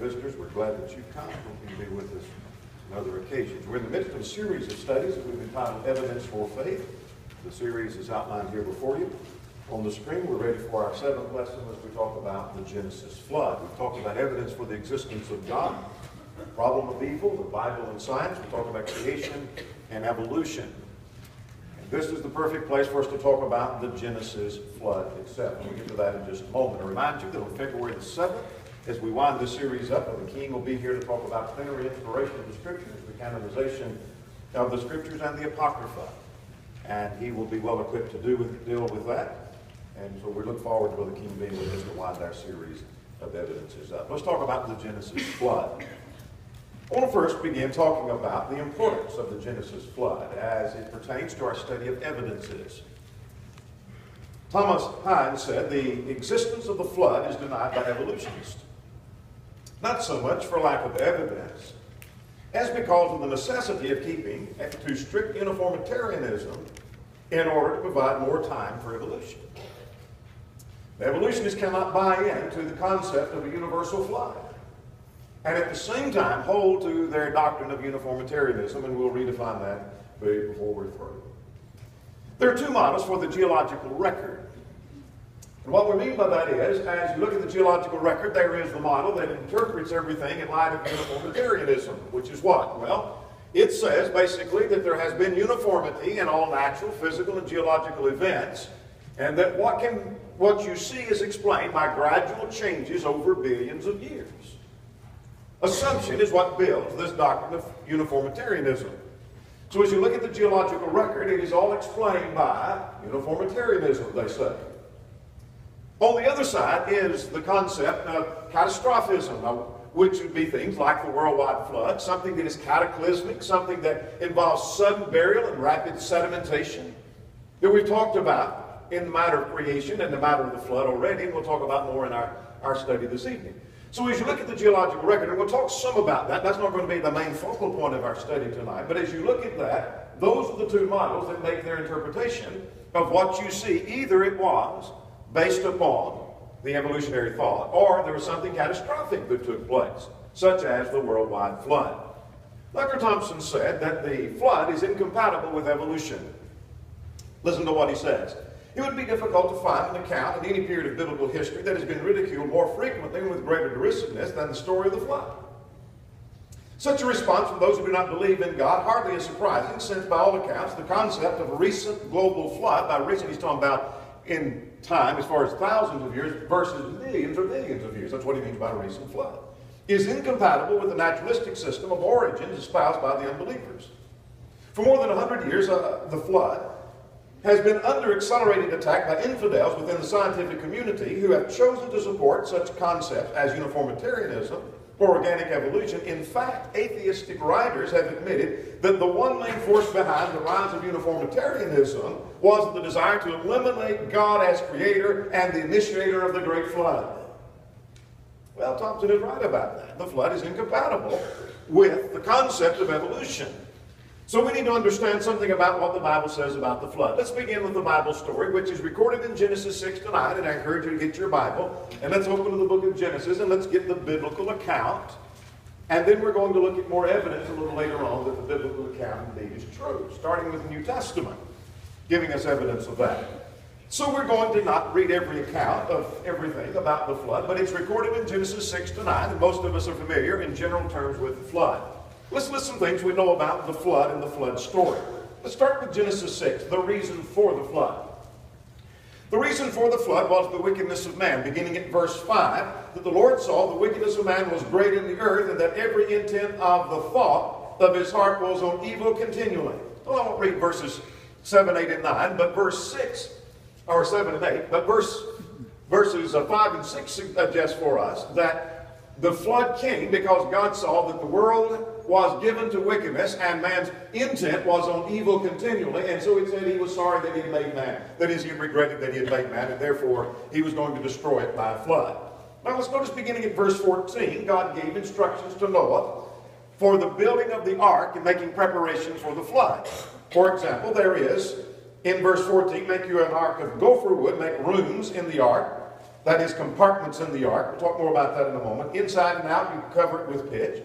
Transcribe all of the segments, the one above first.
visitors, we're glad that you've come. Hope you can be with us on other occasions. We're in the midst of a series of studies that we've entitled Evidence for Faith. The series is outlined here before you. On the screen, we're ready for our 7th lesson as we talk about the Genesis flood. We've talked about evidence for the existence of God, the problem of evil, the Bible and science. We talked about creation and evolution. This is the perfect place for us to talk about the Genesis flood itself. We'll get to that in just a moment. I remind you that on February the 7th, as we wind this series up, Brother King will be here to talk about plenary inspiration of the Scriptures, the canonization of the Scriptures and the Apocrypha. And he will be well equipped to deal with that. And so we look forward to Brother King being with us to wind our series of evidences up. Let's talk about the Genesis flood. I want to first begin talking about the importance of the Genesis flood as it pertains to our study of evidences. Thomas Hines said the existence of the flood is denied by evolutionists. Not so much for lack of evidence, as because of the necessity of keeping to strict uniformitarianism in order to provide more time for evolution. The evolutionists cannot buy into the concept of a universal flood, and at the same time hold to their doctrine of uniformitarianism, and we'll redefine that before we're through. There are two models for the geological record. And what we mean by that is, as you look at the geological record, there is the model that interprets everything in light of uniformitarianism, which is what? Well, it says basically that there has been uniformity in all natural, physical, and geological events, and that what you see is explained by gradual changes over billions of years. Assumption is what builds this doctrine of uniformitarianism. So as you look at the geological record, it is all explained by uniformitarianism, they say. On the other side is the concept of catastrophism, which would be things like the worldwide flood, something that is cataclysmic, something that involves sudden burial and rapid sedimentation, that we've talked about in the matter of creation and the matter of the flood already, and we'll talk about more in our study this evening. So as you look at the geological record, and we'll talk some about that, that's not going to be the main focal point of our study tonight, but as you look at that, those are the two models that make their interpretation of what you see. Either it was based upon the evolutionary thought, or there was something catastrophic that took place, such as the worldwide flood. Dr. Thompson said that the flood is incompatible with evolution. Listen to what he says. It would be difficult to find an account in any period of biblical history that has been ridiculed more frequently and with greater derisiveness than the story of the flood. Such a response from those who do not believe in God hardly is surprising, since by all accounts the concept of a recent global flood, by recent he's talking about in time as far as thousands of years versus millions or billions of years, that's what he means by a recent flood, is incompatible with the naturalistic system of origins espoused by the unbelievers. For more than 100 years, the flood has been under accelerated attack by infidels within the scientific community who have chosen to support such concepts as uniformitarianism or organic evolution. In fact, atheistic writers have admitted that the one main force behind the rise of uniformitarianism was the desire to eliminate God as creator and the initiator of the great flood. Well, Thompson is right about that. The flood is incompatible with the concept of evolution. So we need to understand something about what the Bible says about the flood. Let's begin with the Bible story, which is recorded in Genesis 6 to 9, and I encourage you to get your Bible, and let's open to the book of Genesis, and let's get the biblical account, and then we're going to look at more evidence a little later on that the biblical account indeed is true, starting with the New Testament, giving us evidence of that. So we're going to not read every account of everything about the flood, but it's recorded in Genesis 6 to 9, and most of us are familiar in general terms with the flood. Let's list some things we know about the flood and the flood story. Let's start with Genesis 6, the reason for the flood. The reason for the flood was the wickedness of man, beginning at verse 5, that the Lord saw the wickedness of man was great in the earth, and that every intent of the thought of his heart was on evil continually. Well, I won't read verses 7, 8, and 9, but verse 6, or 7 and 8, but verses 5 and 6 suggest for us that the flood came because God saw that the world was given to wickedness and man's intent was on evil continually, and so he said he was sorry that he had made man. That is, he regretted that he had made man, and therefore he was going to destroy it by a flood. Now let's notice beginning at verse 14, God gave instructions to Noah for the building of the ark and making preparations for the flood. For example, there is, in verse 14, make you an ark of gopher wood, make rooms in the ark, That is, compartments in the ark. We'll talk more about that in a moment. Inside and out, you cover it with pitch.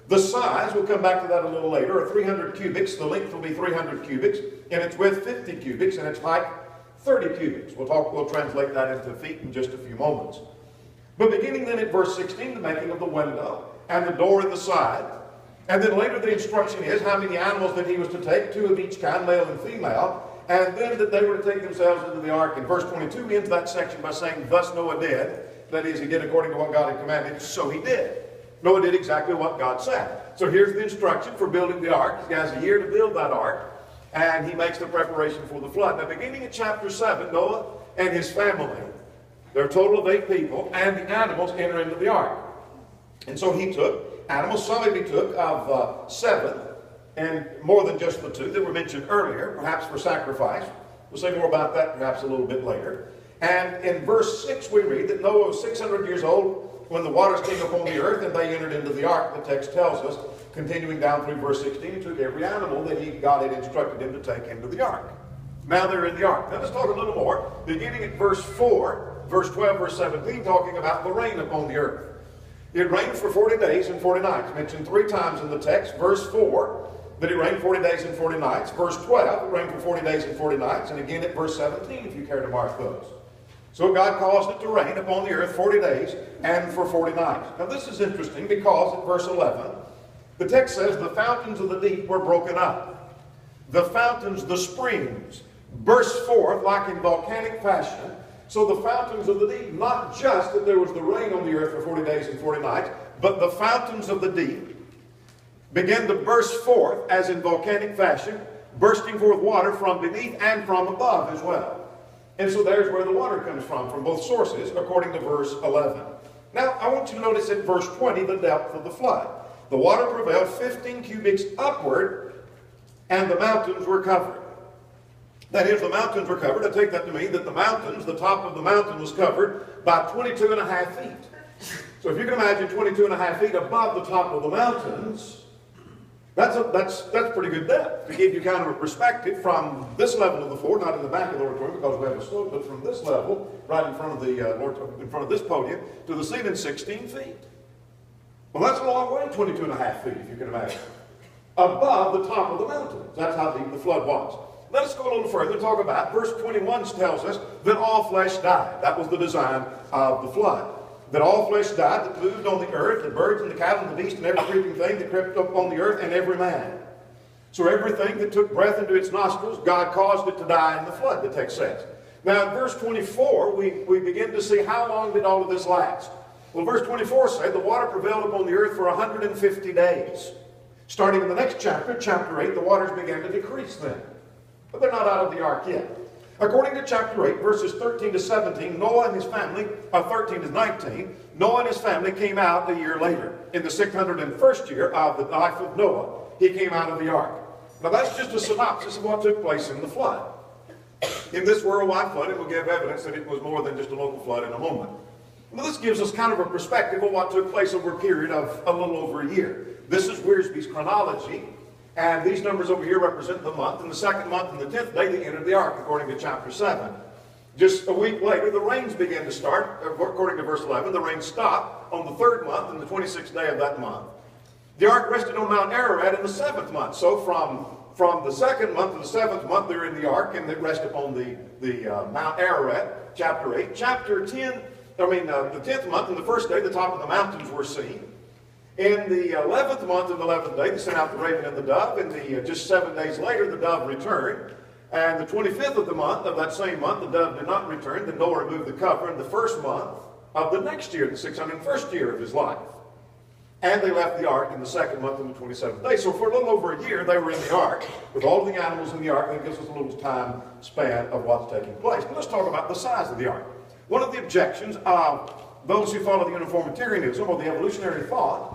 The size, we'll come back to that a little later, are 300 cubits. The length will be 300 cubits, and its width 50 cubits, and its height 30 cubits. We'll translate that into feet in just a few moments. But beginning then at verse 16, the making of the window and the door in the side. And then later the instruction is how many animals that he was to take, 2 of each kind, male and female, and then that they were to take themselves into the ark. In verse 22, he ends that section by saying, thus Noah did. That is, he did according to what God had commanded, so he did. Noah did exactly what God said. So here's the instruction for building the ark. He has a year to build that ark, and he makes the preparation for the flood. Now, beginning in chapter 7, Noah and his family, there are a total of 8 people, and the animals enter into the ark. And so he took animals. Some he took of 7, and more than just the 2 that were mentioned earlier, perhaps for sacrifice. We'll say more about that perhaps a little bit later. And in verse 6 we read that Noah was 600 years old when the waters came upon the earth and they entered into the ark. The text tells us, continuing down through verse 16, he took every animal that God had instructed him to take into the ark. Now they're in the ark. Now let's talk a little more, beginning at verse 4, verse 12, verse 17, talking about the rain upon the earth. It rained for 40 days and 40 nights, mentioned 3 times in the text. Verse 4, that it rained 40 days and 40 nights. Verse 12, it rained for 40 days and 40 nights. And again at verse 17, if you care to mark those. So God caused it to rain upon the earth 40 days and for 40 nights. Now this is interesting because at verse 11, the text says the fountains of the deep were broken up. The fountains, the springs, burst forth like in volcanic fashion. So the fountains of the deep, not just that there was the rain on the earth for 40 days and 40 nights, but the fountains of the deep began to burst forth as in volcanic fashion, bursting forth water from beneath and from above as well. And so there's where the water comes from both sources, according to verse 11. Now, I want you to notice at verse 20 the depth of the flood. The water prevailed 15 cubits upward, and the mountains were covered. That is, the mountains were covered. I take that to mean that the mountains, the top of the mountain was covered by 22.5 feet. So if you can imagine 22.5 feet above the top of the mountains, that's pretty good depth. To give you kind of a perspective from this level of the floor, not in the back of the auditorium because we have a slope, but from this level, right in front of in front of this podium, to the ceiling, 16 feet. Well, that's a long way, 22.5 feet, if you can imagine. Above the top of the mountains. That's how deep the flood was. Let us go a little further and talk about verse 21 tells us that all flesh died. That was the design of the flood. That all flesh died that moved on the earth, the birds and the cattle and the beast and every creeping thing that crept up on the earth, and every man. So everything that took breath into its nostrils, God caused it to die in the flood, the text says. Now in verse 24, we begin to see how long did all of this last. Well, verse 24 said the water prevailed upon the earth for 150 days. Starting in the next chapter, chapter 8, the waters began to decrease then. But they're not out of the ark yet. According to chapter 8, verses 13 to 17, Noah and his family, 13 to 19, Noah and his family came out a year later. In the 601st year of the life of Noah, he came out of the ark. Now that's just a synopsis of what took place in the flood. In this worldwide flood, it will give evidence that it was more than just a local flood in a moment. Well, this gives us kind of a perspective of what took place over a period of a little over a year. This is Wiersbe's chronology. And these numbers over here represent the month. And the second month and the 10th day they entered the ark, according to chapter 7. Just a week later, the rains began to start. According to verse 11, the rains stopped on the 3rd month and the 26th day of that month. The ark rested on Mount Ararat in the 7th month. So from the 2nd month to the 7th month, they're in the ark, and they rest upon the Mount Ararat, chapter 8. Chapter 10, the 10th month and the 1st day, the top of the mountains were seen. In the 11th month and the 11th day, they sent out the raven and the dove. And just 7 days later, the dove returned. And the 25th of the month, of that same month, the dove did not return. Then Noah removed the cover in the 1st month of the next year, the 601st year of his life. And they left the ark in the 2nd month and the 27th day. So for a little over a year, they were in the ark with all the animals in the ark. And it gives us a little time span of what's taking place. But let's talk about the size of the ark. One of the objections of those who follow the uniformitarianism or the evolutionary thought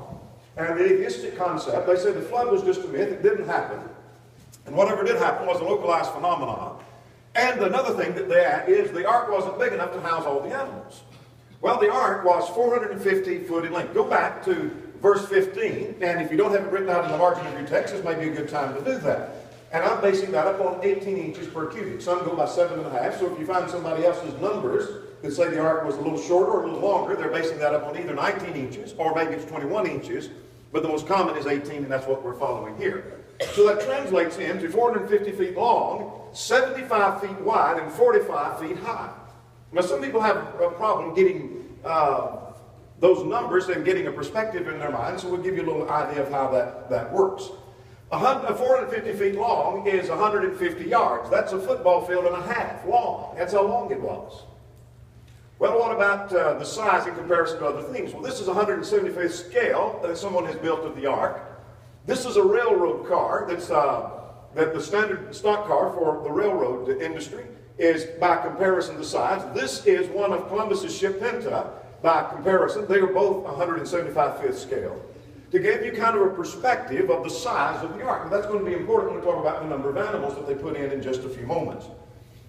and the atheistic concept, they say the flood was just a myth, it didn't happen. And whatever did happen was a localized phenomenon. And another thing that they add is the ark wasn't big enough to house all the animals. Well, the ark was 450 foot in length. Go back to verse 15, and if you don't have it written out in the margin of your text, this may be a good time to do that. And I'm basing that up on 18 inches per cubit. Some go by 7.5, so if you find somebody else's numbers that say the ark was a little shorter or a little longer. They're basing that up on either 19 inches or maybe it's 21 inches, but the most common is 18, and that's what we're following here. So that translates into 450 feet long, 75 feet wide, and 45 feet high. Now, some people have a problem getting those numbers and getting a perspective in their mind, so we'll give you a little idea of how that works. 450 feet long is 150 yards. That's a football field and a half long. That's how long it was. Well, what about the size in comparison to other things? Well, this is a 175th scale that someone has built of the ark. This is a railroad car that the standard stock car for the railroad industry is by comparison the size. This is one of Columbus's ship Pinta by comparison. They are both 175th scale. To give you kind of a perspective of the size of the ark. And that's going to be important when we talk about the number of animals that they put in just a few moments.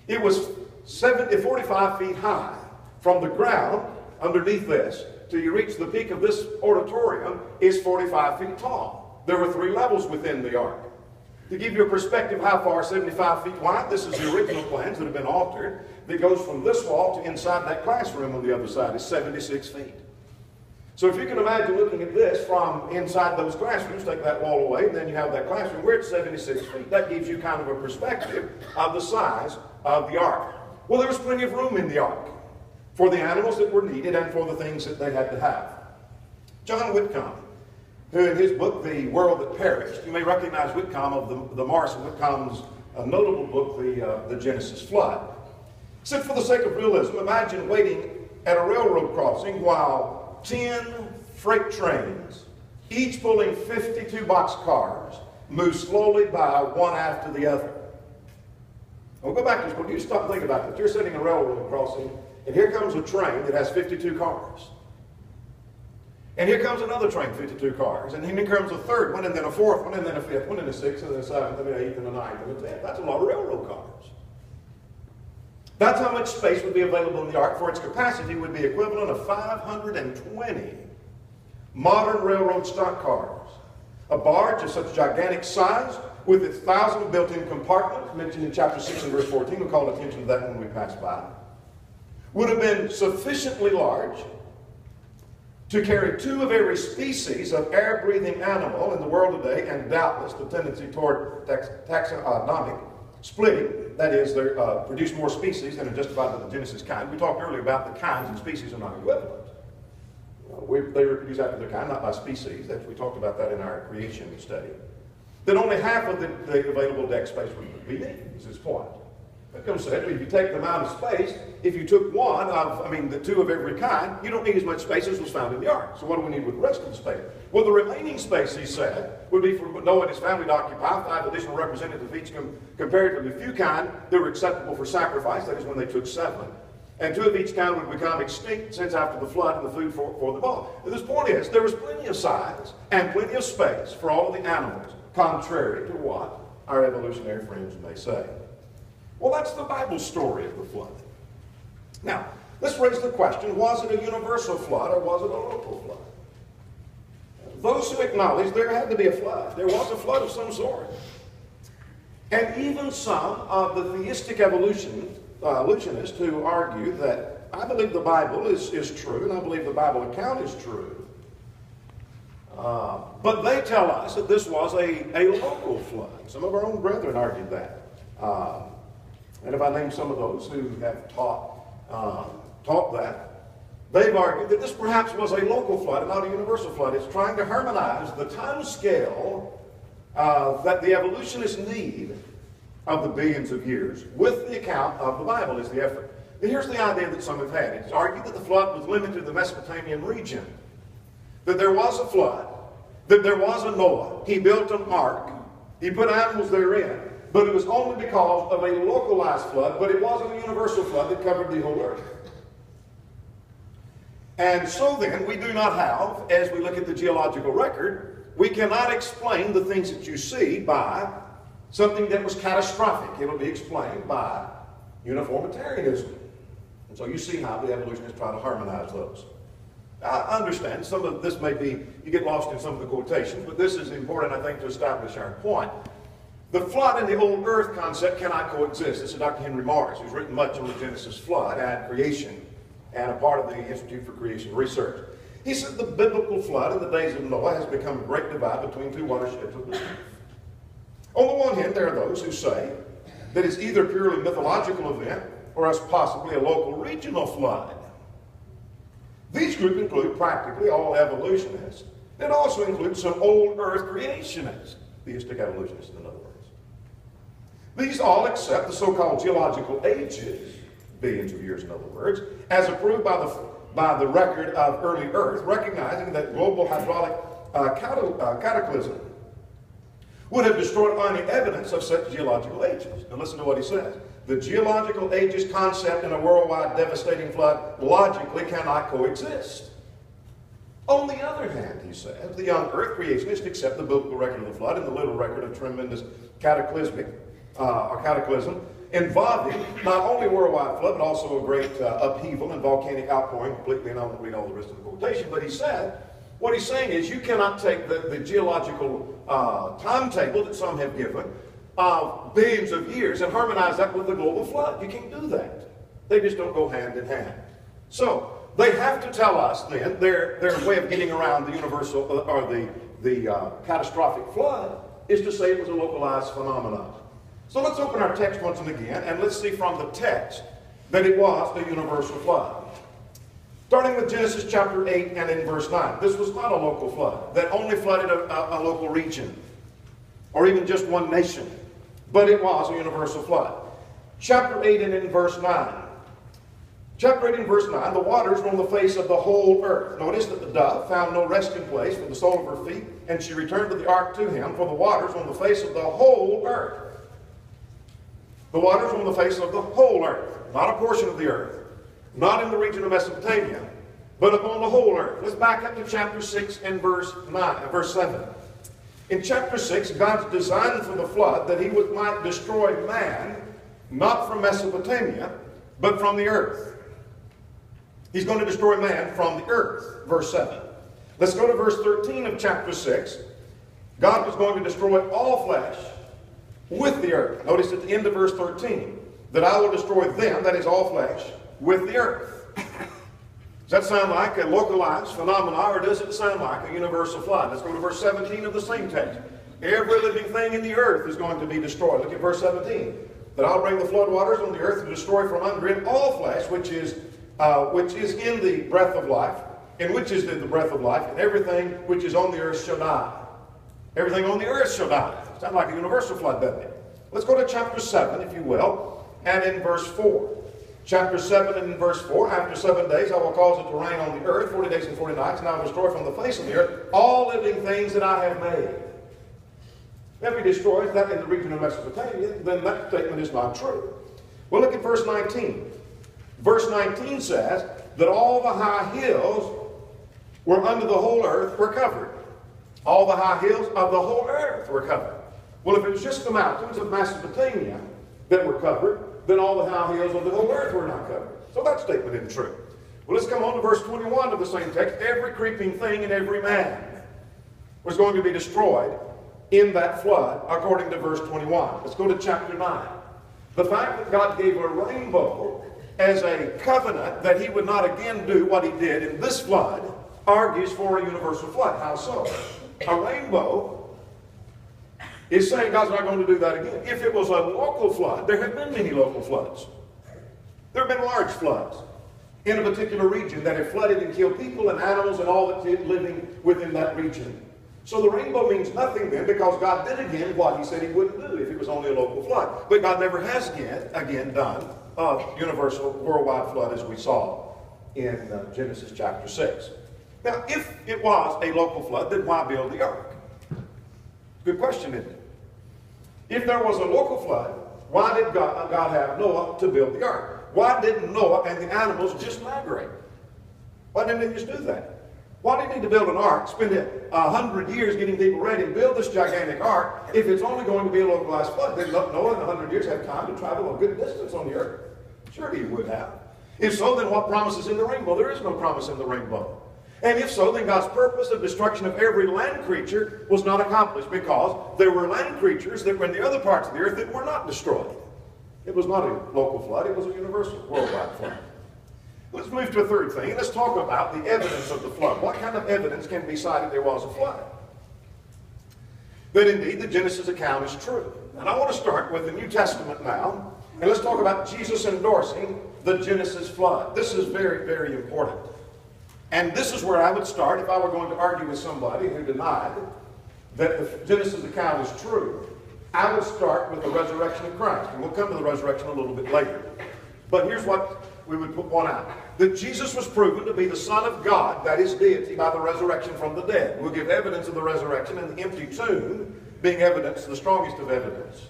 It was 45 feet high from the ground underneath this till you reach the peak of this auditorium is 45 feet tall. There were 3 levels within the ark. To give you a perspective how far, 75 feet wide, this is the original plans that have been altered. It goes from this wall to inside that classroom on the other side is 76 feet. So if you can imagine looking at this from inside those classrooms, take that wall away, and then you have that classroom, we're at 76 feet. That gives you kind of a perspective of the size of the ark. Well, there was plenty of room in the ark for the animals that were needed and for the things that they had to have. John Whitcomb, who in his book, The World That Perished, you may recognize Whitcomb of the Morrison Whitcomb's notable book, the Genesis Flood, said, for the sake of realism, imagine waiting at a railroad crossing while 10 freight trains, each pulling 52 box cars, move slowly by one after the other. We'll go back to school. You stop thinking about that. You're sitting in a railroad crossing, and here comes a train that has 52 cars. And here comes another train, 52 cars. And then here comes a third one, and then a fourth one, and then a fifth one, and a sixth, and a seventh, and an eighth, and a ninth, and a tenth. That's a lot of railroad cars. That's how much space would be available in the ark. For its capacity would be equivalent of 520 modern railroad stock cars. A barge of such gigantic size, with its 1,000 built-in compartments, mentioned in chapter 6 and verse 14, we'll call attention to that when we pass by, would have been sufficiently large to carry 2 of every species of air-breathing animal in the world today, and doubtless the tendency toward taxonomic splitting, that is, they produce more species than are justified by the Genesis kind. We talked earlier about the kinds and species are not equivalent. They reproduce after their kind, not by species. We talked about that in our creation study. Then only half of the available deck space would be needed, is his point. Whitcomb said, if you take the amount of space, if you took the 2 of every kind, you don't need as much space as was found in the ark. So what do we need with the rest of the space? Well, the remaining space, he said, would be for Noah and his family to occupy, 5 additional representatives of each comparatively few kind that were acceptable for sacrifice, that is when they took 7. And 2 of each kind would become extinct since after the flood and the food for the ball. And this point is, there was plenty of size and plenty of space for all of the animals, contrary to what our evolutionary friends may say. Well, that's the Bible story of the flood. Now, let's raise the question, was it a universal flood or was it a local flood? Those who acknowledge there had to be a flood. There was a flood of some sort. And even some of the theistic evolutionists who argue that I believe the Bible is true and I believe the Bible account is true. But they tell us that this was a local flood. Some of our own brethren argued that. And if I name some of those who have taught that, they've argued that this perhaps was a local flood and not a universal flood. It's trying to harmonize the time scale that the evolutionists need of the billions of years with the account of the Bible is the effort. And here's the idea that some have had. It's argued that the flood was limited to the Mesopotamian region, that there was a flood, that there was a Noah. He built an ark. He put animals therein. But it was only because of a localized flood, but it wasn't a universal flood that covered the whole earth. And so then, we do not have, as we look at the geological record, we cannot explain the things that you see by something that was catastrophic. It will be explained by uniformitarianism. And so you see how the evolutionists try to harmonize those. I understand some of this may be, you get lost in some of the quotations, but this is important, I think, to establish our point. The flood and the old earth concept cannot coexist. This is Dr. Henry Morris, who's written much on the Genesis flood and creation. and a part of the Institute for Creation Research. He said the biblical flood in the days of Noah has become a great divide between two watersheds of belief. On the one hand, there are those who say that it's either a purely mythological event or else possibly a local regional flood. These groups include practically all evolutionists. It also includes some old earth creationists, theistic evolutionists in other words. These all accept the so-called geological ages, billions of years in other words, as approved by the record of early Earth, recognizing that global hydraulic cataclysm would have destroyed any evidence of such geological ages. Now listen to what he says. The geological ages concept in a worldwide devastating flood logically cannot coexist. On the other hand, he says, the young earth creationists accept the biblical record of the flood and the little record of tremendous cataclysm involving not only a worldwide flood, but also a great upheaval and volcanic outpouring completely, and I won't read all the rest of the quotation, but he said, what he's saying is you cannot take the geological timetable that some have given of billions of years and harmonize that with the global flood. You can't do that. They just don't go hand in hand. So they have to tell us then their way of getting around the universal or the catastrophic flood is to say it was a localized phenomenon. So let's open our text once and again and let's see from the text that it was a universal flood. Starting with Genesis chapter 8 and in verse 9. This was not a local flood that only flooded a local region or even just one nation, but it was a universal flood. Chapter 8 and in verse 9. Chapter 8 and verse 9, the waters were on the face of the whole earth. Notice that the dove found no resting place for the sole of her feet, and she returned to the ark to him, for the waters were on the face of the whole earth. The waters were on the face of the whole earth, not a portion of the earth, not in the region of Mesopotamia, but upon the whole earth. Let's back up to chapter 6 and verse 7. In chapter 6, God's design for the flood that he might destroy man, not from Mesopotamia, but from the earth. He's going to destroy man from the earth, verse 7. Let's go to verse 13 of chapter 6. God was going to destroy all flesh with the earth. Notice at the end of verse 13, that I will destroy them, that is all flesh, with the earth. Does that sound like a localized phenomenon, or does it sound like a universal flood? Let's go to verse 17 of the same text. Every living thing in the earth is going to be destroyed. Look at verse 17. That I'll bring the flood waters on the earth and destroy from under it all flesh, which is in the breath of life, and which is in the breath of life, and everything which is on the earth shall die. Everything on the earth shall die. Sounds like a universal flood, doesn't it? Let's go to chapter 7, if you will, and in verse 4. Chapter 7 and in verse 4, after 7 days I will cause it to rain on the earth, 40 days and 40 nights, and I will destroy from the face of the earth all living things that I have made. If he destroys that in the region of Mesopotamia, then that statement is not true. Well, look at verse 19. Verse 19 says that all the high hills were under the whole earth were covered. All the high hills of the whole earth were covered. Well, if it was just the mountains of Mesopotamia that were covered, then all the high hills of the whole earth were not covered. So that statement isn't true. Well, let's come on to verse 21 of the same text. Every creeping thing and every man was going to be destroyed in that flood, according to verse 21. Let's go to chapter 9. The fact that God gave a rainbow as a covenant that he would not again do what he did in this flood argues for a universal flood. How so? A rainbow is saying God's not going to do that again. If it was a local flood, there have been many local floods. There have been large floods in a particular region that have flooded and killed people and animals and all that's living within that region. So the rainbow means nothing then, because God did again what he said he wouldn't do if it was only a local flood. But God never has again done a universal worldwide flood as we saw in Genesis chapter 6. Now, if it was a local flood, then why build the ark? Good question, isn't it? If there was a local flood, why did God have Noah to build the ark? Why didn't Noah and the animals just migrate? Why didn't they just do that? Why do you need to build an ark, spend 100 years getting people ready to build this gigantic ark if it's only going to be a localized flood? Did Noah in 100 years have time to travel a good distance on the earth? Surely he would have. If so, then what promise is in the rainbow? There is no promise in the rainbow. And if so, then God's purpose of destruction of every land creature was not accomplished, because there were land creatures that were in the other parts of the earth that were not destroyed. It was not a local flood, it was a universal worldwide flood. Let's move to a third thing. Let's talk about the evidence of the flood. What kind of evidence can be cited there was a flood? That indeed the Genesis account is true. And I want to start with the New Testament now. And let's talk about Jesus endorsing the Genesis flood. This is very, very important. And this is where I would start if I were going to argue with somebody who denied that the Genesis account is true. I would start with the resurrection of Christ. And we'll come to the resurrection a little bit later. But here's what we would point out. That Jesus was proven to be the Son of God, that is deity, by the resurrection from the dead. We'll give evidence of the resurrection and the empty tomb being evidence, the strongest of evidence,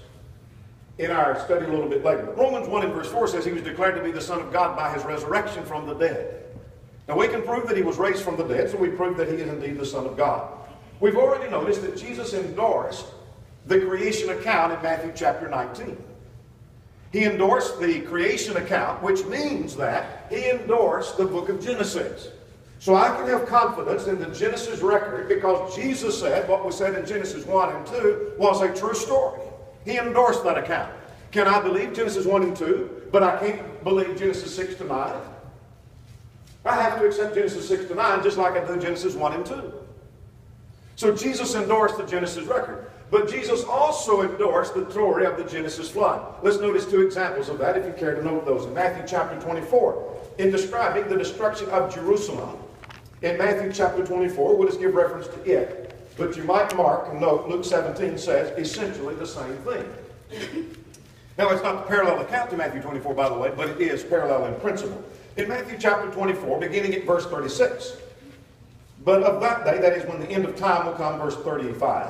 in our study a little bit later. But Romans 1 and verse 4 says he was declared to be the Son of God by his resurrection from the dead. Now we can prove that he was raised from the dead, so we prove that he is indeed the Son of God. We've already noticed that Jesus endorsed the creation account in Matthew chapter 19. He endorsed the creation account, which means that he endorsed the book of Genesis. So I can have confidence in the Genesis record because Jesus said what was said in Genesis 1 and 2 was a true story. He endorsed that account. Can I believe Genesis 1 and 2, but I can't believe Genesis 6 to 9? I have to accept Genesis 6 to 9 just like I do Genesis 1 and 2. So Jesus endorsed the Genesis record. But Jesus also endorsed the story of the Genesis flood. Let's notice two examples of that if you care to note those. In Matthew chapter 24, in describing the destruction of Jerusalem, in Matthew chapter 24, we'll just give reference to it. But you might mark and note Luke 17 says essentially the same thing. Now it's not the parallel account to Matthew 24, by the way, but it is parallel in principle. In Matthew chapter 24, beginning at verse 36, but of that day, that is when the end of time will come, verse 35,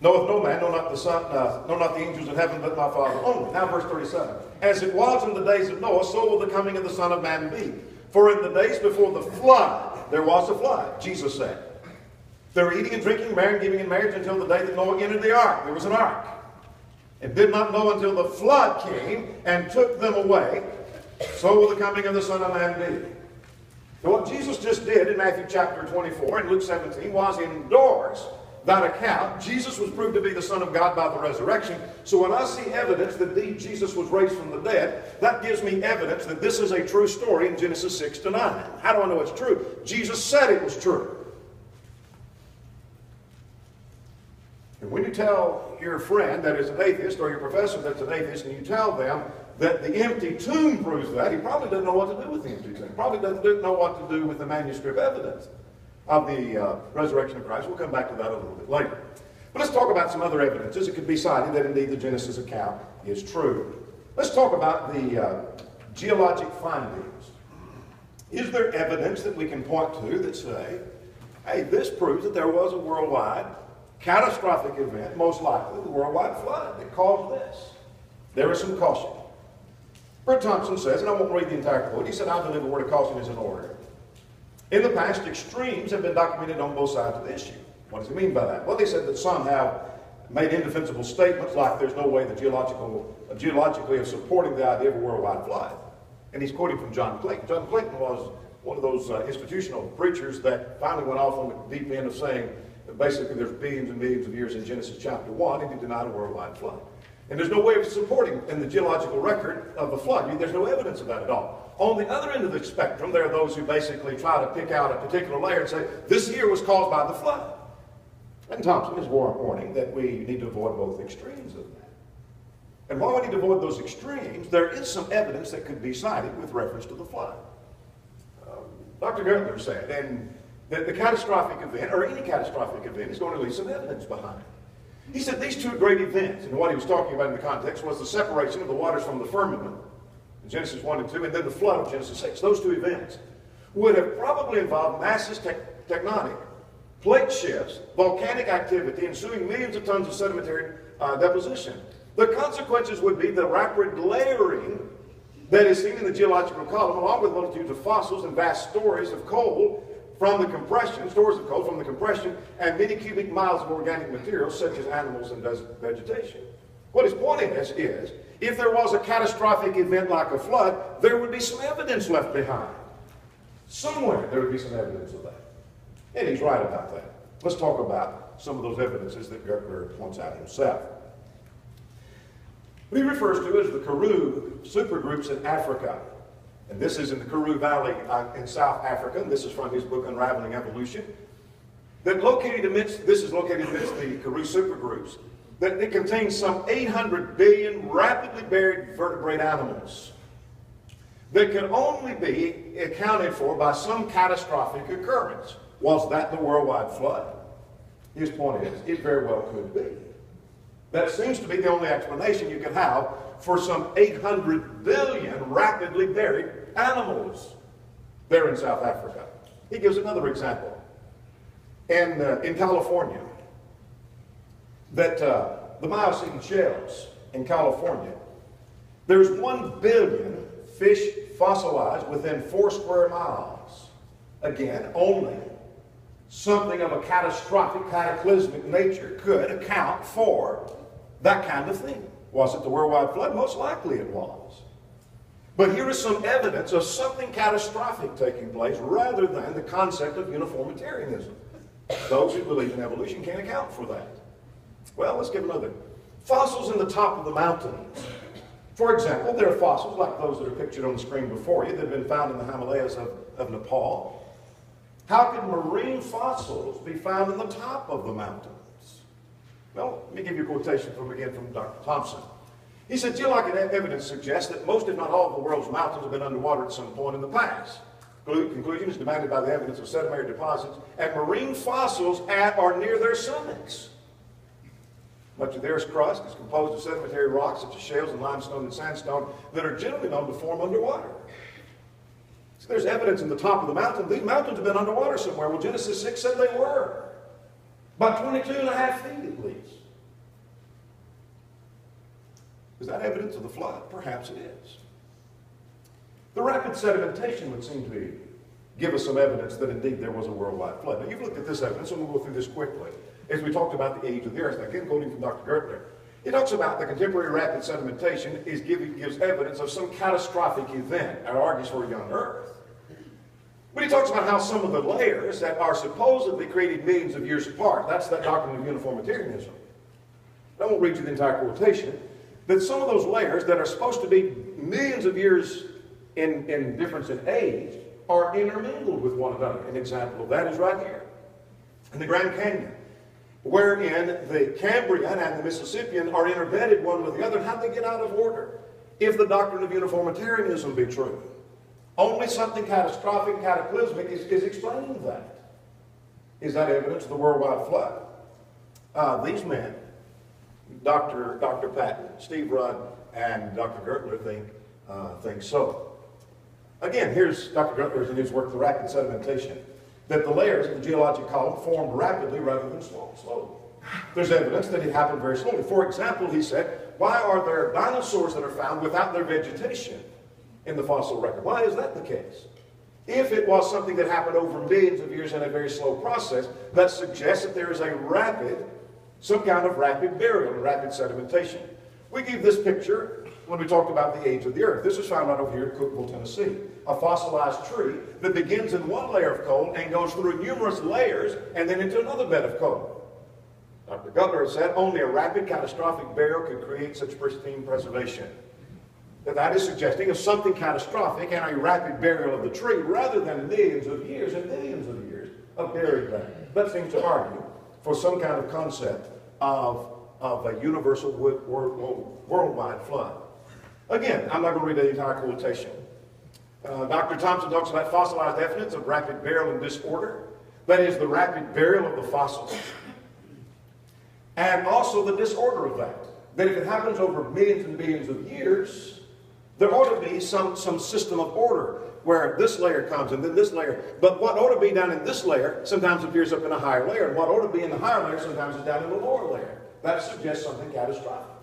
knoweth no man, no not the Son, no not the angels in heaven, but my Father only. Now verse 37. As it was in the days of Noah, so will the coming of the Son of Man be. For in the days before the flood, there was a flood, Jesus said. They were eating and drinking, marrying, giving in marriage until the day that Noah entered the ark. There was an ark. And did not know until the flood came and took them away. So will the coming of the Son of Man be. Now what Jesus just did in Matthew chapter 24 and Luke 17 was endorse that account. Jesus was proved to be the Son of God by the resurrection. So when I see evidence that indeed Jesus was raised from the dead, that gives me evidence that this is a true story in Genesis 6 to 9. How do I know it's true? Jesus said it was true. And when you tell your friend that is an atheist or your professor that's an atheist and you tell them that the empty tomb proves that, he probably doesn't know what to do with the empty tomb. Probably doesn't know what to do with the manuscript evidence of the resurrection of Christ. We'll come back to that a little bit later. But let's talk about some other evidences that could be cited that indeed the Genesis account is true. Let's talk about the geologic findings. Is there evidence that we can point to that say, hey, this proves that there was a worldwide catastrophic event, most likely the worldwide flood that caused this? There is some caution. Bert Thompson says, and I won't read the entire quote, he said, I believe a word of caution is in order. In the past, extremes have been documented on both sides of the issue. What does he mean by that? Well, they said that some have made indefensible statements like there's no way the geologically of supporting the idea of a worldwide flood. And he's quoting from John Clayton. John Clayton was one of those institutional preachers that finally went off on the deep end of saying that basically there's billions and billions of years in Genesis chapter 1 and he denied a worldwide flood. And there's no way of supporting in the geological record of the flood. There's no evidence of that at all. On the other end of the spectrum, there are those who basically try to pick out a particular layer and say, this here was caused by the flood. And Thompson is warning that we need to avoid both extremes of that. And while we need to avoid those extremes, there is some evidence that could be cited with reference to the flood. Dr. Gertler said, and that the catastrophic event, or any catastrophic event, is going to leave some evidence behind it. He said these two great events, and what he was talking about in the context was the separation of the waters from the firmament, in Genesis 1 and 2, and then the flood of Genesis 6. Those two events would have probably involved massive tectonic, plate shifts, volcanic activity, ensuing millions of tons of sedimentary deposition. The consequences would be the rapid layering that is seen in the geological column, along with multitudes of fossils and vast stores of coal from the compression, stores of coal from the compression, and many cubic miles of organic materials such as animals and vegetation. What he's pointing at is, if there was a catastrophic event like a flood, there would be some evidence left behind. Somewhere there would be some evidence of that. And he's right about that. Let's talk about some of those evidences that Gertler points out himself. What he refers to as the Karoo supergroups in Africa. and this is in the Karoo Valley in South Africa, and this is from his book Unraveling Evolution, that this is located amidst the Karoo supergroups, that it contains some 800 billion rapidly buried vertebrate animals that can only be accounted for by some catastrophic occurrence. Was that the worldwide flood? His point is, it very well could be. That seems to be the only explanation you could have for some 800 billion rapidly buried animals there in South Africa. He gives another example. In California, that the Miocene shells in California, there's 1 billion fish fossilized within 4 square miles. Again, only something of a catastrophic, cataclysmic nature could account for that kind of thing. Was it the worldwide flood? Most likely it was. But here is some evidence of something catastrophic taking place rather than the concept of uniformitarianism. Those who believe in evolution can't account for that. Well, let's give another. Fossils in the top of the mountains. For example, there are fossils like those that are pictured on the screen before you that have been found in the Himalayas of Nepal. How could marine fossils be found in the top of the mountains? Well, let me give you a quotation from Dr. Thompson. He said, geologic evidence suggests that most, if not all, of the world's mountains have been underwater at some point in the past. Conclusion is demanded by the evidence of sedimentary deposits and marine fossils at or near their summits. Much of the Earth's crust is composed of sedimentary rocks such as shales and limestone and sandstone that are generally known to form underwater. So there's evidence in the top of the mountain. These mountains have been underwater somewhere. Well, Genesis 6 said they were. About 22.5 feet at least. Is that evidence of the flood? Perhaps it is. The rapid sedimentation would seem to give us some evidence that indeed there was a worldwide flood. Now, you've looked at this evidence, and we'll go through this quickly. As we talked about the age of the earth, again, quoting from Dr. Gertler, he talks about the contemporary rapid sedimentation gives evidence of some catastrophic event and argues for a young earth. But he talks about how some of the layers that are supposedly created millions of years apart, that's that doctrine of uniformitarianism. I won't read you the entire quotation, but some of those layers that are supposed to be millions of years in difference in age are intermingled with one another. An example of that is right here in the Grand Canyon, wherein the Cambrian and the Mississippian are interbedded one with the other. How do they get out of order? If the doctrine of uniformitarianism be true, only something catastrophic, cataclysmic is explaining that. Is that evidence of the worldwide flood? These men, Dr. Patton, Steve Rudd, and Dr. Gertler think so. Again, here's Dr. Gertler in his work, The Rapid Sedimentation, that the layers of the geologic column formed rapidly rather than slowly. There's evidence that it happened very slowly. For example, he said, why are there dinosaurs that are found without their vegetation in the fossil record? Why is that the case? If it was something that happened over millions of years in a very slow process, that suggests that there is some kind of rapid burial and rapid sedimentation. We give this picture when we talked about the age of the earth. This was found right over here at Cookeville, Tennessee. A fossilized tree that begins in one layer of coal and goes through numerous layers and then into another bed of coal. Dr. Gertler said only a rapid catastrophic burial could create such pristine preservation. That is suggesting of something catastrophic and a rapid burial of the tree rather than millions of years and millions of years of buried land. That seems to argue for some kind of concept of a universal worldwide flood. Again, I'm not going to read the entire quotation. Dr. Thompson talks about fossilized evidence of rapid burial and disorder. That is, the rapid burial of the fossils. And also the disorder of that. That if it happens over millions and billions of years, there ought to be some system of order where this layer comes and then this layer. But what ought to be down in this layer sometimes appears up in a higher layer. And what ought to be in the higher layer sometimes is down in the lower layer. That suggests something catastrophic,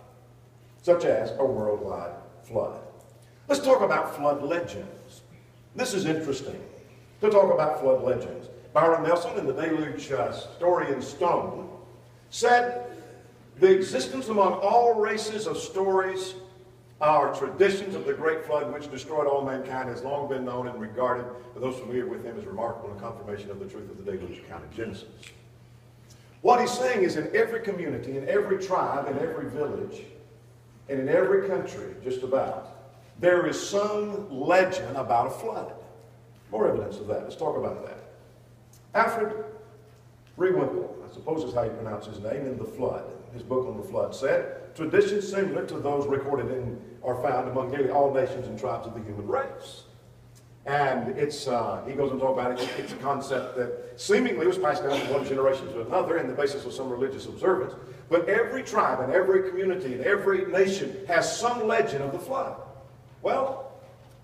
such as a worldwide flood. Let's talk about flood legends. This is interesting to talk about flood legends. Byron Nelson in the Deluge Story in Stone said, the existence among all races of stories or traditions of the great flood which destroyed all mankind has long been known and regarded by those familiar with him as remarkable and confirmation of the truth of the deluge account of Genesis. What he's saying is in every community, in every tribe, in every village, and in every country, just about, there is some legend about a flood. More evidence of that. Let's talk about that. Alfred Rehwinkel, I suppose is how you pronounce his name, in The Flood, his book on the flood, said, traditions similar to those recorded in are found among nearly all nations and tribes of the human race. And it's, he goes and talks about it, it's a concept that seemingly was passed down from one generation to another in the basis of some religious observance. But every tribe and every community and every nation has some legend of the flood. Well,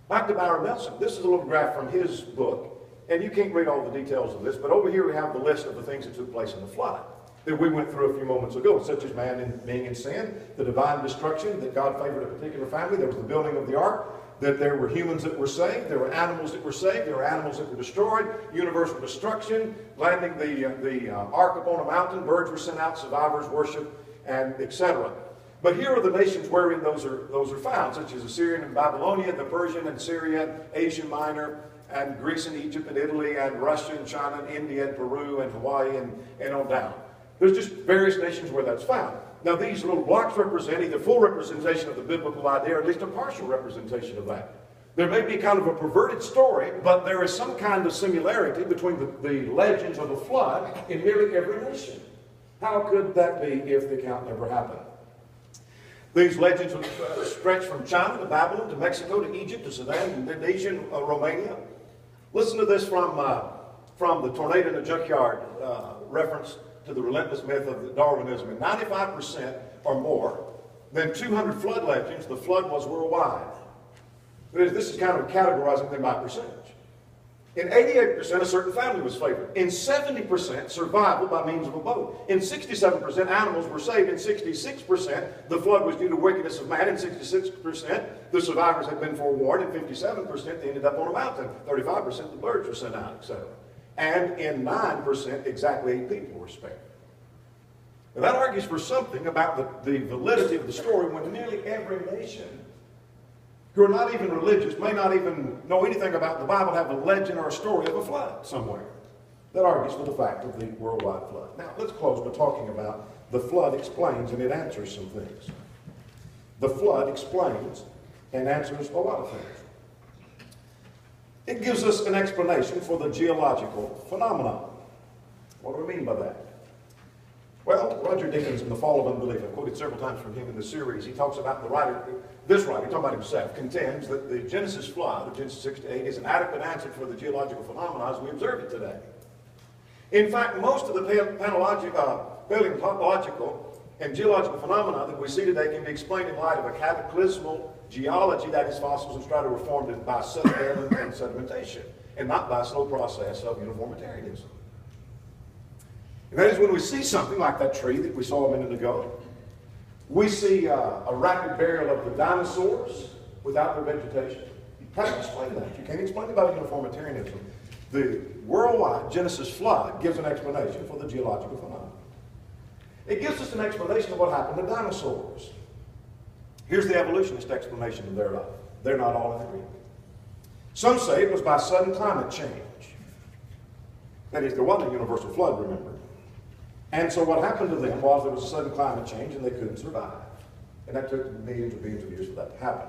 back to Byron Nelson. This is a little graph from his book. And you can't read all the details of this, but over here we have the list of the things that took place in the flood that we went through a few moments ago, such as man being in sin, the divine destruction, that God favored a particular family, there was the building of the ark, that there were humans that were saved, there were animals that were saved, there were animals that were destroyed, universal destruction, landing the ark upon a mountain, birds were sent out, survivors worship, and etc. But here are the nations wherein those are found, such as Assyrian and Babylonia, the Persian and Syria, Asia Minor, and Greece and Egypt and Italy and Russia and China and India and Peru and Hawaii and on down. There's just various nations where that's found. Now these little blocks represent either full representation of the biblical idea or at least a partial representation of that. There may be kind of a perverted story, but there is some kind of similarity between the legends of the flood in nearly every nation. How could that be if the account never happened? These legends stretch from China to Babylon to Mexico to Egypt to Sudan, Indonesia, and Romania. Listen to this from the Tornado in the Junkyard reference to the relentless myth of Darwinism. In 95% or more than 200 flood legends, the flood was worldwide. This is kind of categorizing them by percentage. In 88%, a certain family was favored. In 70%, survival by means of a boat. In 67%, animals were saved. In 66%, the flood was due to wickedness of man. In 66%, the survivors had been forewarned. In 57%, they ended up on a mountain. 35%, the birds were sent out, etc. And in 9%, exactly 8 people were spared. Now that argues for something about the validity of the story when nearly every nation who are not even religious, may not even know anything about the Bible, have a legend or a story of a flood somewhere. That argues for the fact of the worldwide flood. Now, let's close by talking about the flood explains and it answers some things. The flood explains and answers a lot of things. It gives us an explanation for the geological phenomenon. What do we mean by that? Well, Roger Dickens in The Fall of Unbelief, I've quoted several times from him in the series, he talks about the writer, this writer, talking about himself, contends that the Genesis flood, of Genesis 6 to 8, is an adequate answer for the geological phenomena as we observe it today. In fact, most of the paleontological and geological phenomena that we see today can be explained in light of a cataclysmal geology, that is, fossils and strata were formed by sudden air and sedimentation, and not by a slow process of uniformitarianism. And that is when we see something like that tree that we saw a minute ago. We see a rapid burial of the dinosaurs without their vegetation. You can't explain that. You can't explain it by uniformitarianism. The worldwide Genesis flood gives an explanation for the geological phenomenon. It gives us an explanation of what happened to dinosaurs. Here's the evolutionist explanation thereof. They're not all in agreement. Some say it was by sudden climate change. That is, there wasn't a universal flood, remember. And so what happened to them was there was a sudden climate change and they couldn't survive. And that took millions of years for that to happen.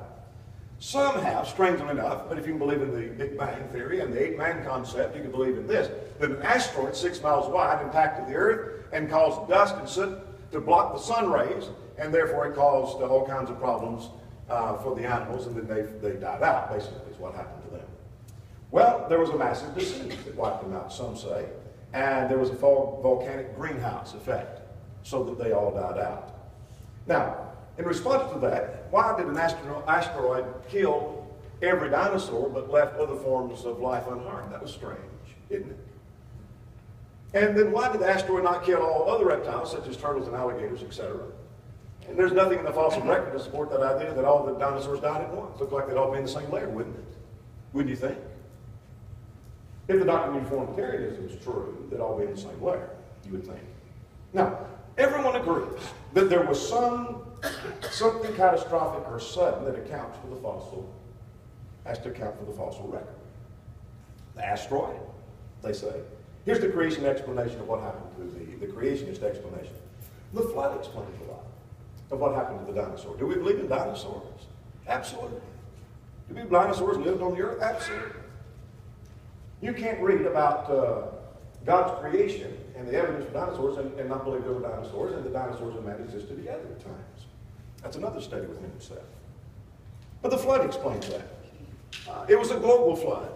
Some have, strangely enough, but if you can believe in the Big Bang Theory and the 8-man concept, you can believe in this, that an asteroid 6 miles wide impacted the Earth and caused dust and soot to block the sun rays, and therefore it caused all kinds of problems for the animals, and then they died out, basically, is what happened to them. Well, there was a massive disease that wiped them out, some say, and there was a volcanic greenhouse effect, so that they all died out. Now, in response to that, why did an asteroid kill every dinosaur but left other forms of life unharmed? That was strange, isn't it? And then why did the asteroid not kill all other reptiles, such as turtles and alligators, etc.? And there's nothing in the fossil record to support that idea that all the dinosaurs died at once. Looked like they'd all be in the same layer, wouldn't it? Wouldn't you think? If the doctrine of uniformitarianism is true, they'd all be in the same layer, you would think. Now, everyone agrees that there was something catastrophic or sudden that accounts for the fossil, has to account for the fossil record. The asteroid, they say. Here's the creation explanation of what happened to the creationist explanation. The flood explains a lot of what happened to the dinosaur. Do we believe in dinosaurs? Absolutely. Do we believe dinosaurs lived on the earth? Absolutely. You can't read about God's creation and the evidence of dinosaurs and not believe there were dinosaurs, and the dinosaurs and man existed together at times. That's another study within itself. But the flood explains that. It was a global flood,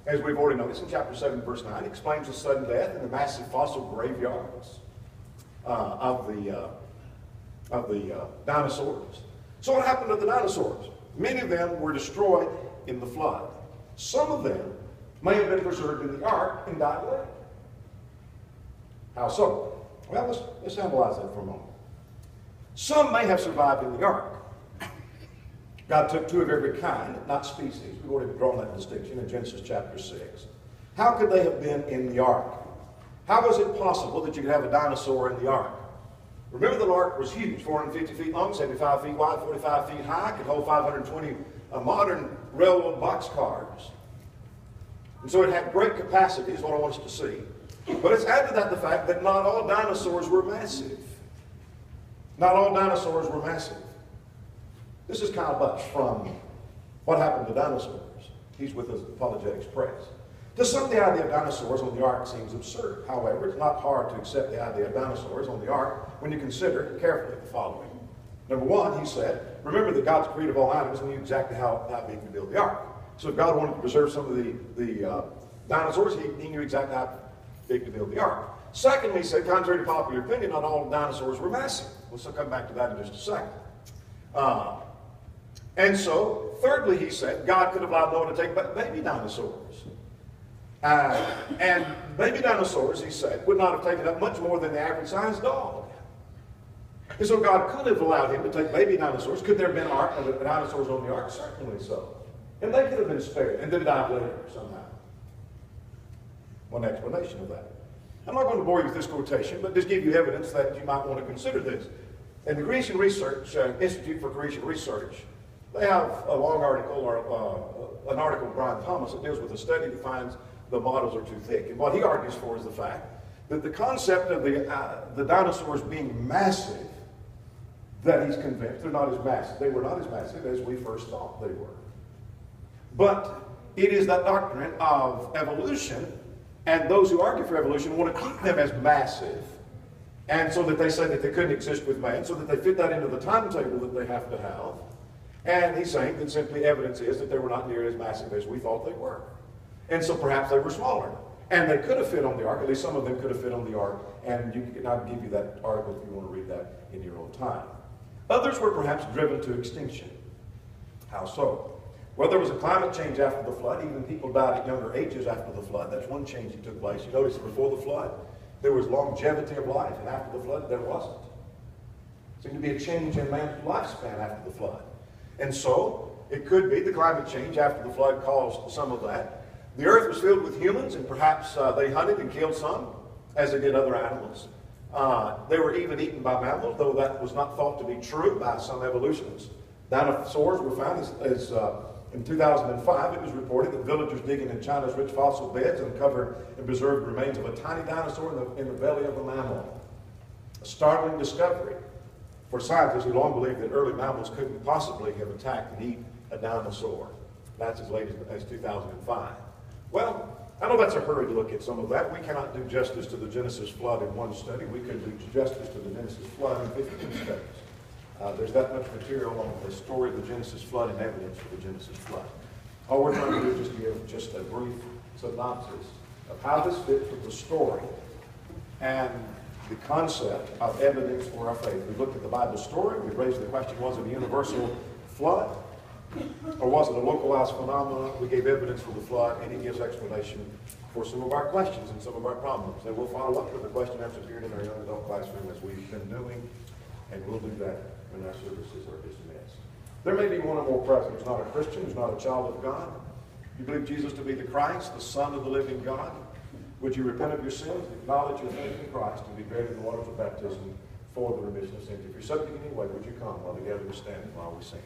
as we've already noticed in chapter 7, verse 9. It explains the sudden death and the massive fossil graveyards of the dinosaurs. So what happened to the dinosaurs? Many of them were destroyed in the flood. Some of them may have been preserved in the ark and died later. How so? Well, let's analyze that for a moment. Some may have survived in the ark. God took two of every kind, not species. We've already drawn that distinction in Genesis chapter 6. How could they have been in the ark? How was it possible that you could have a dinosaur in the ark? Remember, the ark was huge, 450 feet long, 75 feet wide, 45 feet high, could hold 520 modern railroad boxcars. And so it had great capacity, is what I want us to see. But it's added to that the fact that not all dinosaurs were massive. Not all dinosaurs were massive. This is Kyle Butch from What Happened to Dinosaurs. He's with us at Apologetics Press. To some, the idea of dinosaurs on the ark seems absurd. However, it's not hard to accept the idea of dinosaurs on the ark when you consider carefully the following. Number one, he said, remember that God's created all animals and knew exactly how big to build the ark. So if God wanted to preserve some of the dinosaurs, he knew exactly how big to build the ark. Secondly, he said, contrary to popular opinion, not all dinosaurs were massive. We'll come back to that in just a second. And so, thirdly, he said, God could have allowed Noah to take baby dinosaurs. And baby dinosaurs, he said, would not have taken up much more than the average-sized dog. And so God could have allowed him to take baby dinosaurs. Could there have been dinosaurs on the ark? Certainly so. And they could have been spared and then died later somehow. One explanation of that. I'm not going to bore you with this quotation, but just give you evidence that you might want to consider this. In the Creation Research Institute for Creation Research, they have a long article, or an article of Brian Thomas that deals with a study that finds the models are too thick. And what he argues for is the fact that the concept of the dinosaurs being massive, that he's convinced they're not as massive. They were not as massive as we first thought they were. But it is that doctrine of evolution, and those who argue for evolution want to keep them as massive, and so that they say that they couldn't exist with man, so that they fit that into the timetable that they have to have. And he's saying that simply evidence is that they were not near as massive as we thought they were. And so perhaps they were smaller. And they could have fit on the ark, at least some of them could have fit on the ark, and I'll give you that article if you want to read that in your own time. Others were perhaps driven to extinction. How so? Well, there was a climate change after the flood. Even people died at younger ages after the flood. That's one change that took place. You notice before the flood, there was longevity of life, and after the flood, there wasn't. There seemed to be a change in man's lifespan after the flood. And so, it could be the climate change after the flood caused some of that. The earth was filled with humans, and perhaps they hunted and killed some, as they did other animals. They were even eaten by mammals, though that was not thought to be true by some evolutionists. Dinosaurs were found as in 2005, it was reported that villagers digging in China's rich fossil beds uncovered and preserved remains of a tiny dinosaur in the belly of a mammal. A startling discovery for scientists who long believed that early mammals couldn't possibly have attacked and eat a dinosaur. That's as late as 2005. Well, I know that's a hurry to look at some of that. We cannot do justice to the Genesis flood in one study. We could do justice to the Genesis flood in 15 studies. There's that much material on the story of the Genesis flood and evidence for the Genesis flood. All we're trying to do is just give just a brief synopsis of how this fits with the story and the concept of evidence for our faith. We looked at the Bible story. We raised the question, was it a universal flood? Or was it a localized phenomenon? We gave evidence for the flood, and he gives explanation for some of our questions and some of our problems. And we'll follow up with the question answer period in our young adult classroom as we've been doing, and we'll do that when our services are dismissed. There may be one or more present who's not a Christian, who's not a child of God. You believe Jesus to be the Christ, the Son of the living God? Would you repent of your sins, acknowledge your faith in Christ, and be buried in the waters of baptism for the remission of sins? If you're subject in any way, would you come while the gathering is standing while we sing?